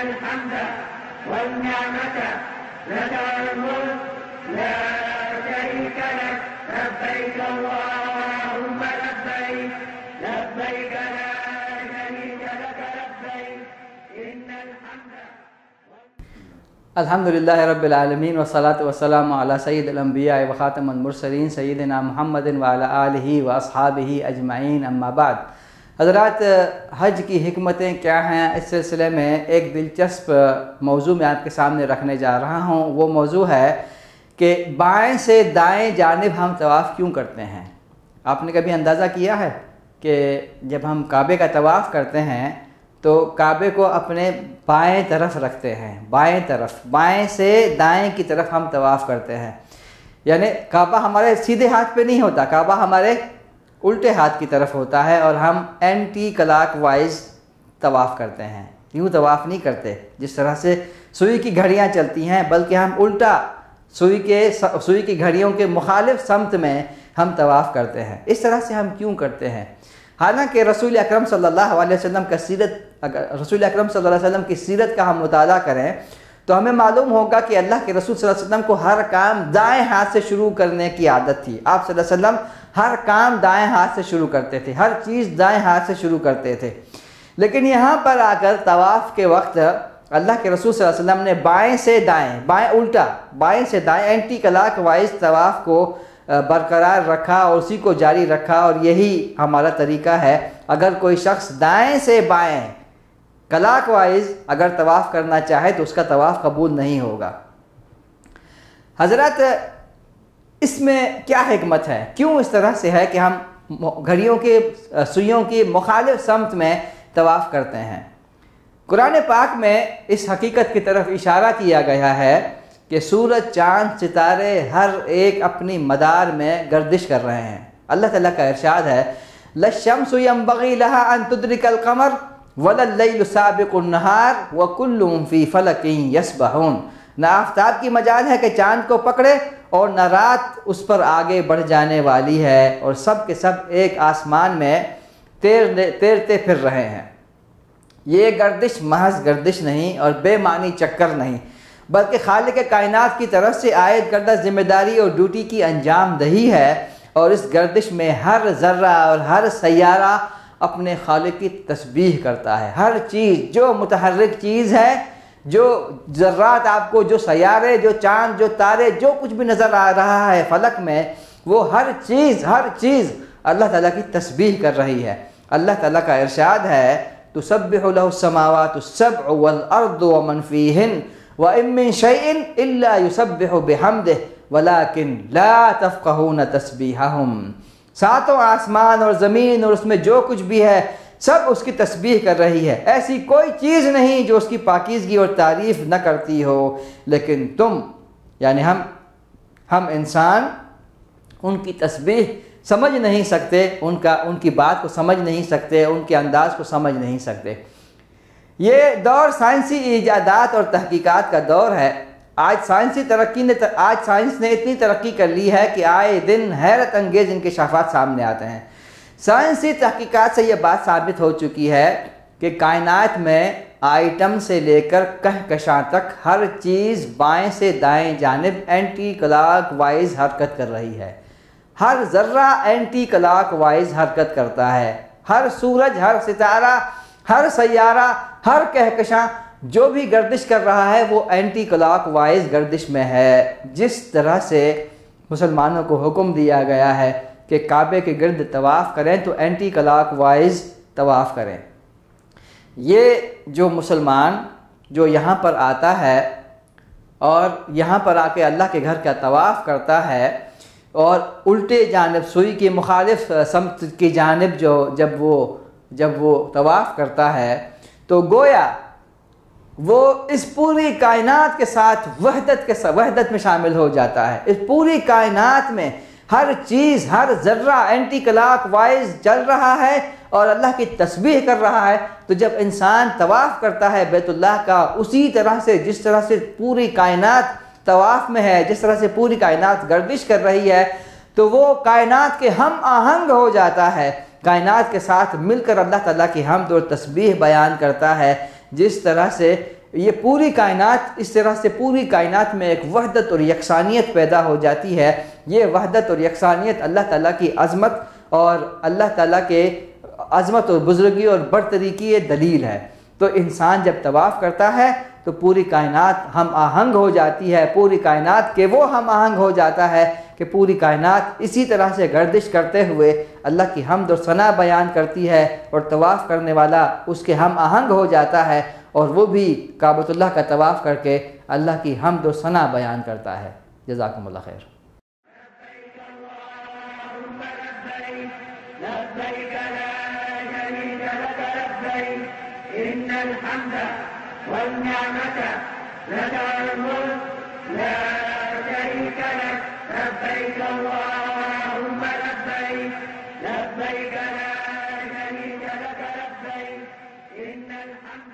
الحمد والنعمة لك الملك لا شريك لك لبيك اللهم لبيك لبيك لا شريك لك لبيك إن الحمد. الحمدللہ رب العالمین والصلاة والسلام علی سید الانبیاء و خاتم المرسلین سیدنا محمد وعلی آلہ و اصحابہ اجمعین، اما بعد۔ حضرات، حج کی حکمتیں کیا ہیں، اس سلسلے میں ایک دلچسپ موضوع میں آپ کے سامنے رکھنے جا رہا ہوں۔ وہ موضوع ہے کہ بائیں سے دائیں جانب ہم طواف کیوں کرتے ہیں۔ آپ نے کبھی اندازہ کیا ہے کہ جب ہم کعبے کا طواف کرتے ہیں تو کعبے کو اپنے بائیں طرف رکھتے ہیں، بائیں طرف، بائیں سے دائیں کی طرف ہم طواف کرتے ہیں۔ یعنی کعبہ ہمارے سیدھے ہاتھ پہ نہیں ہوتا، کعبہ ہمارے الٹے ہاتھ کی طرف ہوتا ہے، اور ہم اینٹی کلاک وائز طواف کرتے ہیں۔ یوں طواف نہیں کرتے جس طرح سے سوئی کی گھڑیاں چلتی ہیں، بلکہ ہم الٹا سوئی کی گھڑیوں کے مخالف سمت میں ہم طواف کرتے ہیں۔ اس طرح سے ہم کیوں کرتے ہیں؟ حالانکہ رسول اکرم صلی اللہ علیہ وسلم کی سیرت کا ہم مطالعہ کریں تو ہمیں معلوم ہوگا کہ اللہ کے رسول صلی اللہ علیہ وسلم کو ہر کام دائیں ہاتھ سے شروع کرنے کی عادت تھی۔ آپ صلی اللہ علیہ وسلم ہر کام دائیں ہاتھ سے شروع کرتے تھے، ہر چیز دائیں ہاتھ سے شروع کرتے تھے۔ لیکن یہاں پر آ کر طواف کے وقت اللہ کے رسول صلی اللہ علیہ وسلم نے بائیں سے دائیں، بائیں الٹا، بائیں سے دائیں اینٹی کلاک وائز طواف کو برقرار رکھا اور اسی کو جاری رکھا، اور یہی ہمارا طریقہ ہے۔ اگر کوئی شخص دائیں سے بائیں کلاک وائز اگر طواف کرنا چاہے تو اس کا طواف قبول نہیں ہوگا۔ حضرات، اس میں کیا حکمت ہے؟ کیوں اس طرح سے ہے کہ ہم گھڑیوں کے سوئیوں کی مخالف سمت میں طواف کرتے ہیں؟ قرآن پاک میں اس حقیقت کی طرف اشارہ کیا گیا ہے کہ سورج، چاند، ستارے ہر ایک اپنی مدار میں گردش کر رہے ہیں۔ اللہ تعالیٰ کا ارشاد ہے لَلشَّمْسُ يَنبَغِي لَهَا أَن تُدْرِكَ الْقَمَرَ وَلَلَّيْلُ سَابِقُ النَّهَارِ وَكُلٌّ فِي فَلَكٍ يَسْبَحُونَ۔ نہ آفتاب کی مجال ہے کہ چاند کو پکڑے اور نہ رات اس پر آگے بڑھ جانے والی ہے، اور سب کے سب ایک آسمان میں تیرتے پھر رہے ہیں۔ یہ گردش محض گردش نہیں اور بے معنی چکر نہیں، بلکہ خالق کائنات کی طرف سے عائد کردہ ذمہ داری اور ڈیوٹی کی انجام دہی ہے، اور اس گردش میں ہر ذرہ اور ہر سیارہ اپنے خالق کی تسبیح کرتا ہے۔ ہر چیز جو متحرک چیز ہے، جو ذرات آپ کو، جو سیارے، جو چاند، جو تارے، جو کچھ بھی نظر آ رہا ہے فلک میں، وہ ہر چیز اللہ تعالیٰ کی تسبیح کر رہی ہے۔ اللہ تعالیٰ کا ارشاد ہے تسبح له السماوات السبع والارض ومن فيهن وَإِن مِّن شَيْءٍ إِلَّا يُسَبِّحُ بِحَمْدِهِ وَلَكِنْ لَا تَفْقَهُونَ تَسْبِيحَهُمْ۔ ساتوں آسمان اور زمین اور اس میں جو کچھ بھی ہے سب اس کی تسبیح کر رہی ہے۔ ایسی کوئی چیز نہیں جو اس کی پاکیزگی اور تعریف نہ کرتی ہو، لیکن تم یعنی ہم انسان ان کی تسبیح سمجھ نہیں سکتے، ان کی بات کو سمجھ نہیں سکتے، ان کے انداز کو سمجھ نہیں سکتے۔ یہ دور سائنسی ایجادات اور تحقیقات کا دور ہے۔ آج سائنس نے اتنی ترقی کر لی ہے کہ آئے دن حیرت انگیز انکشافات سامنے آتے ہیں۔ سائنسی تحقیقات سے یہ بات ثابت ہو چکی ہے کہ کائنات میں آئٹم سے لے کر کہکشاں تک ہر چیز بائیں سے دائیں جانب اینٹی کلاک وائز حرکت کر رہی ہے۔ ہر ذرہ اینٹی کلاک وائز حرکت کرتا ہے۔ ہر سورج، ہر ستارہ، ہر سیارہ، ہر کہکشاں جو بھی گردش کر رہا ہے وہ اینٹی کلاک وائز گردش میں ہے۔ جس طرح سے مسلمانوں کو حکم دیا گیا ہے کہ کعبے کے گرد طواف کریں تو اینٹی کلاک وائز طواف کریں۔ یہ جو مسلمان جو یہاں پر آتا ہے اور یہاں پر آ کے اللہ کے گھر کا طواف کرتا ہے اور الٹے جانب سوئی کی مخالف سمت کی جانب جب وہ طواف کرتا ہے تو گویا وہ اس پوری کائنات کے ساتھ وحدت میں شامل ہو جاتا ہے۔ اس پوری کائنات میں ہر چیز، ہر ذرہ اینٹی کلاک وائز چل رہا ہے اور اللہ کی تسبیح کر رہا ہے۔ تو جب انسان طواف کرتا ہے بیت اللہ کا، اسی طرح سے جس طرح سے پوری کائنات طواف میں ہے، جس طرح سے پوری کائنات گردش کر رہی ہے، تو وہ کائنات کے ہم آہنگ ہو جاتا ہے، کائنات کے ساتھ مل کر اللہ تعالیٰ کی حمد اور تسبیح بیان کرتا ہے۔ جس طرح سے یہ پوری کائنات اس طرح سے پوری کائنات میں ایک وحدت اور یکسانیت پیدا ہو جاتی ہے۔ یہ وحدت اور یکسانیت اللہ تعالیٰ کی عظمت اور اللہ تعالیٰ کے عظمت اور بزرگی اور برتری کی یہ دلیل ہے۔ تو انسان جب طواف کرتا ہے تو پوری کائنات ہم آہنگ ہو جاتی ہے، پوری کائنات کے وہ ہم آہنگ ہو جاتا ہے کہ پوری کائنات اسی طرح سے گردش کرتے ہوئے اللہ کی حمد و ثنا بیان کرتی ہے، اور طواف کرنے والا اس کے ہم آہنگ ہو جاتا ہے، اور وہ بھی کعبۃ اللہ کا طواف کر کے اللہ کی حمد و ثنا بیان کرتا ہے۔ جزاکم اللہ خیر۔ لبيك لا شريك لك لبيك إن الحمد والنعمة لك الملك لا شريك لك لبيك اللهم لبيك لبيك لا شريك لك لبيك إن الحمد